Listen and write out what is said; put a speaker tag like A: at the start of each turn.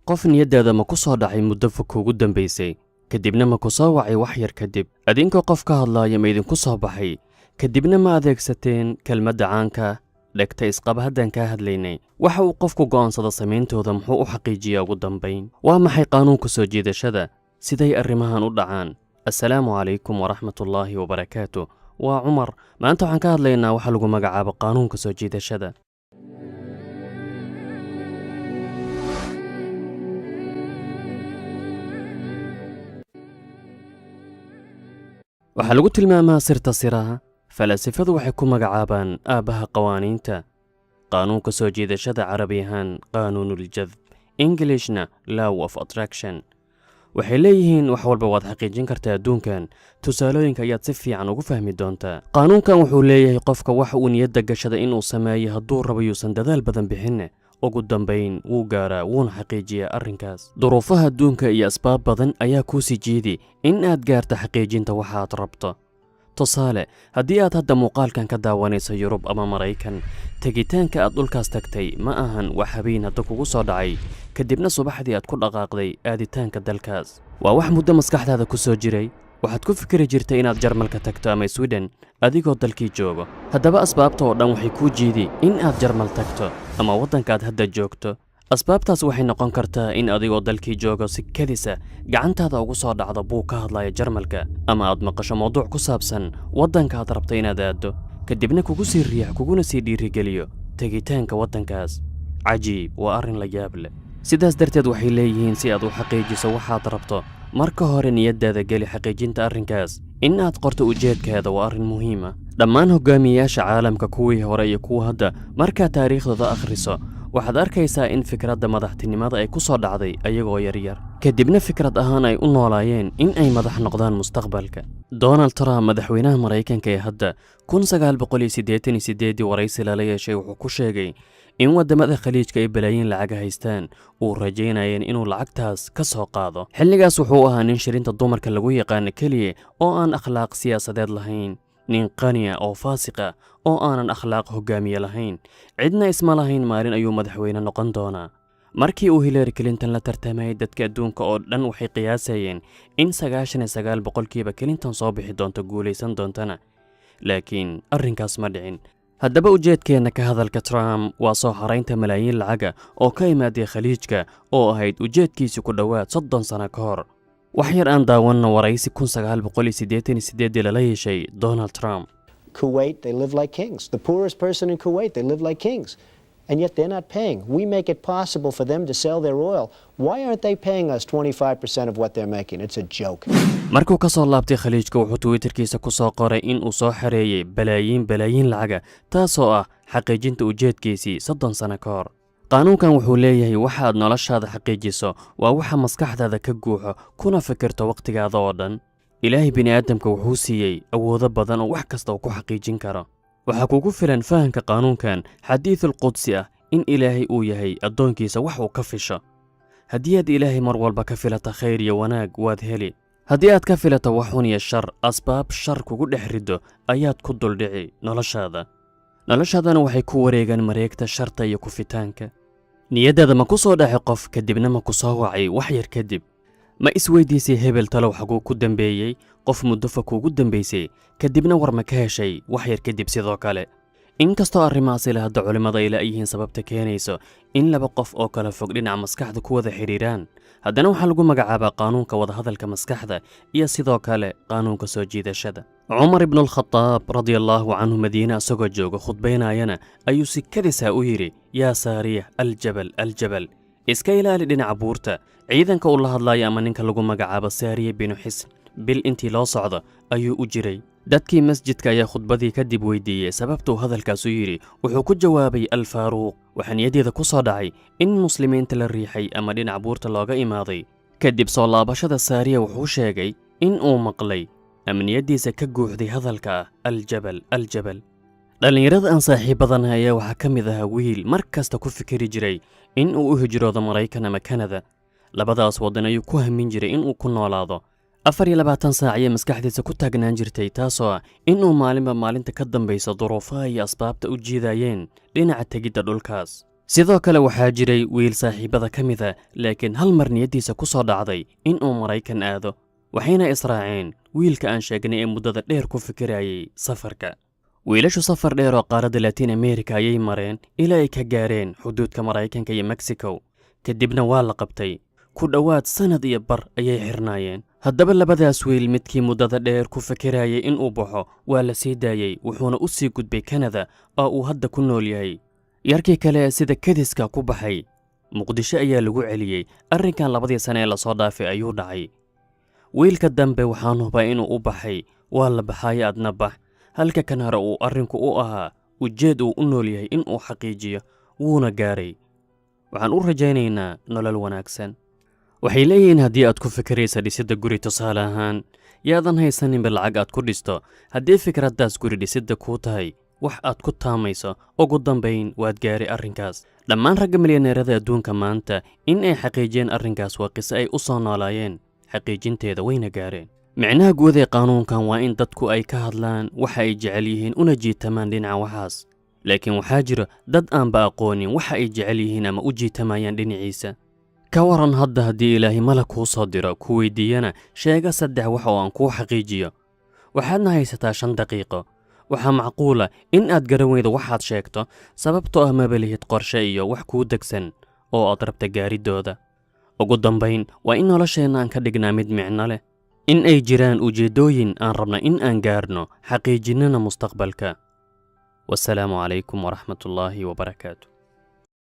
A: qof niyaddaada ma ku soo dhacay muddo fog kuugu dambaysay kadibna ma ku soo wacay wax yar kadib adinkoo qof ka hadlaaya ma idinku soo baxay kadibna ma adeegsateen kelmadda caanka dhegta isqaba haddaan kaa hadlaynay waxa uu qofku go'aansada samayntooda muxuu u xaqiijiyaa ugu dambayn waa maxay qaanuunka soo jiidashada siday arrimahan u dhacaan assalaamu calaykum waraxmatullaahi wabarakaatu waa cumar maanta waxaan ka hadlaynaa waxa lagu magacaabo qaanuunka soo jiidashada waxaa lagu tilmaamaa sirta siraha falaasifadu waxay ku magacaabaan aabbaha qawaaniinta qaanuunka soo jiidashada carabi ahaan qaanuunuljadb englishna law of attraction waxay leeyihiin wax walba waad xaqiijin kartaa adduunkan tusaalooyinka ayaad si fiican ugu fahmi doontaa qaanuunkan wuxuu leeyahay qofka waxa uu niyadda gashada inuu sameeyo hadduu rabo yuusan dadaal badan bixinne ugu dambayn wuu gaaraa wuuna xaqiijiyaa arrinkaas duruufaha adduunka iyo asbaab badan ayaa kuu sii jiidi in aad gaarta xaqiijinta waxa aad rabto tusaale haddii aad hadda muuqaalkan ka daawanayso yurub ama maraykan tegitaanka aad dhulkaas tagtay ma ahan wax habeen hadda kugu soo dhacay kadibna subaxdii aad ku dhaqaaqday aaditaanka dalkaas waa wax muddo maskaxdaada ku soo jiray waxaad ku fikri jirtay inaad jarmalka tagto ama swiden adigoo dalkii joogo haddaba asbaabta oo dhan waxay kuu jiidi in aad jarmal tagto ama waddankaad hadda joogto asbaabtaas waxay noqon kartaa in adigoo dalkii joogo si kedisa gacantaada ugu soo dhacdo buu ka hadlaya jarmalka ama aad maqasho mawduuc ku saabsan waddankaad rabta inaad aaddo kadibna kugu sii riix kuguna sii dhiirigeliyo tegitaanka waddankaas cajiib waa arrin la yaab leh sidaas darteed waxay leeyihiin si aad u xaqiijiso waxaad rabto marka hore niyaddaada geli xaqiijinta arrinkaas in aad qorto ujeedkeeda waa arrin muhiima dhammaan hogaamiyeyaasha caalamka kuwii hore iyo kuwa hadda markaad taariikhdooda akhriso waxaad arkaysaa in fikradda madaxtinimada ay ku soo dhacday ayagoo yaryar kadibna fikrad ahaan ay u noolaayeen in ay madax noqdaan mustaqbalka donald trump madaxweynaha maraykanka ee hadda 1988 waraysi lala yeeshay wuxuu ku sheegay in waddamada khaliijka ay balaayiin lacaga haystaan uu rajaynayeen inuu lacagtaas ka soo qaado xilligaas wuxuu ahaa nin shirinta dumarka lagu yaqaano keliya oo aan akhlaaq siyaasadeed lahayn nin qaniya oo faasiqa oo aanan akhlaaq hogaamiye lahayn cidna isma lahayn maalin ayuu madaxweyne noqon doonaa markii uu Hillary Clinton la tartamayay dadka adduunka oo dhan waxay qiyaasayeen in 99% Clinton soo bixi doonto guulaysan doontana laakiin arrinkaas ma dhicin haddaba ujeedkeena ka hadalka Trump waa soo haraynta malaayiin lacaga oo ka imaaday khaliijka oo ahayd ujeedkiisu ku dhowaad 30 sano ka hor wax yar aan daawanno waraysi 1988 lala yeeshay Donald Trump
B: Kuwait, they live like kings. The poorest person in Kuwait, they live like kings. And yet they're not paying. We make it possible for them to sell their oil. Why aren't they paying us 25% of what they're making? It's a joke.
A: markuu ka soo laabtay khaliijka wuxuu twitterkiisa ku soo qoray in uu soo xareeyay balaayiin lacaga taasoo ah xaqiijinta ujeedkiisii 30 sano ka hor qaanuunkan wuxuu leeyahay waxa aad noloshaada xaqiijiso waa waxa maskaxdaada ka guuxo kuna fikirto waqtigaada oo dhan ilaahay bini'aadamka wuxuu siiyey awoodo badan oo wax kasta uu ku xaqiijin karo waxaa kugu filan fahanka qaanuunkan xadiithul qudsi ah in ilaahay uu yahay addoonkiisa wax uu ka fisho haddii aad ilaahay mar walba ka filata khayr iyo wanaag waad heli haddii aad ka filato wax xun iyo shar asbaab shar kugu dhex riddo ayaad ku duldhici noloshaadana waxay ku wareegaan mareegta sharta iyo kufitaanka niyaddaada ma ku soo dhaxay qof kadibna ma ku soo wacay wax yar kadib ma isweydiisay hebel talow xaguu ku dambeeyey qof muddo fog kuugu dambaysay kadibna war ma ka heshay wax yar kadib sidoo kale inkastoo arrimahaasi la hadda culimmada ay la'yihiin sababta keenayso in laba qof oo kala fog dhinaca maskaxda ku wada xidhiiraan haddana waxaa lagu magacaabaa qaanuunka wadahadalka maskaxda iyo sidoo kale qaanuunka soo jiidashada cumar ibnulkhataab radiallaahu canhu madiine isagoo jooga khudbaynayana ayuu si kadisaa u yidhi yaa saariya aljabal iska ilaali dhinaca buurta ciidanka uu la hadlayo ama ninka lagu magacaabo saariya binu xisn bil intii loo socdo ayuu u jiray dadkii masjidka ayaa khudbadii kadib weydiiyey sababtuu hadalkaasu yidhi wuxuu ku jawaabay alfaaruuq waxaa niyaddeeda ku soo dhacay in muslimiinta la riixay ama dhinac buurta looga imaaday kadib soo laabashada saariya wuxuu sheegay in uu maqlay ama niyaddiisa ka guuxday hadalka ah aljabal dhallinyarada aan saaxiibadana ayaa waxaa ka mid ahaa wiil mar kasta ku fikiri jiray in uu u hijroodo maraykan ama kanada labadaas waddan ayuu ku hamin jiray in uu ku noolaado 24 saac ayay maskaxdiisa ku taagnaan jirtay taasoo ah in uu maalinba maalinta ka dambaysa duruufaha iyo asbaabta u jiidayeen dhinaca tegidda dhulkaas sidoo kale waxaa jiray wiil saaxiibada ka mida laakiin hal mar niyaddiisa ku soo dhacday inuu Maraykan aado waxayna israaceen wiilka aan sheegnay ee muddada dheer ku fikirayay safarka. wiilashu safar dheer oo qaaradda Latin America ayay mareen ilaa ay ka gaareen xuduudka Maraykanka iyo Mexico, kadibna waa la qabtay. ku dhowaad sanad iyo bar ayay xirnaayeen. haddaba labadaas wiil midkii muddada dheer ku fikirayay inuu baxo waa la sii daayey, wuxuuna u sii gudbay Canada oo uu hadda ku nool yahay. yarkii kale sida kadiska ku baxay Muqdisho ayaa lagu celiyey. arrinkan 2 sano ee la soo dhaafay ayuu dhacay. wiilka dambe waxaan hubaa inuu u baxay, waa la baxay adna bax, halka kan hore uu arrinku u ahaa ujeed uu u nool yahay inuu xaqiijiyo, wuuna gaaray. waxaan u rajaynaynaa nolol wanaagsan. waxay leeyihiin haddii aad ku fikiraysa dhisidda guri tusaale ahaan, yaadan haysaninba lacag aad ku dhisto. haddii fikraddaas guri dhisidda kuu tahay wax aad ku taamayso, ugu dambayn waad gaari arrinkaas. dhammaan ragga milyaneerada adduunka maanta in ay xaqiijiyeen arrinkaas waa qiso ay u soo noolaayeen, xaqiijinteeda wayna gaareen. micnaha guud ee qaanuunkan waa in dadku ay ka hadlaan waxa ay jecel yihiin una jiitamaan dhinaca waxaas. laakiin waxaa jira dad aanba aqoonin waxa ay jecel yihiin ama u jiitamayaan dhinaciisa. ka waran hadda haddii ilaahay mala kuu soo diro ku weydiiyana sheega 3 wax oo aan kuu xaqiijiyo, waxaadna haysataa 5 daqiiqo. waxaa macquula in aad garan weydo waxaad sheegto sababtoo ah maba lihid qorshe iyo wax kuu degsan oo aad rabta gaaridooda. ugu dambayn waa in nolosheenna aan ka dhignaa mid micno leh, in ay jiraan ujeeddooyin aan rabna in aan gaarno, xaqiijinnana mustaqbalka. wassalaamu calaykum waraxmatullaahi wabarakaatu.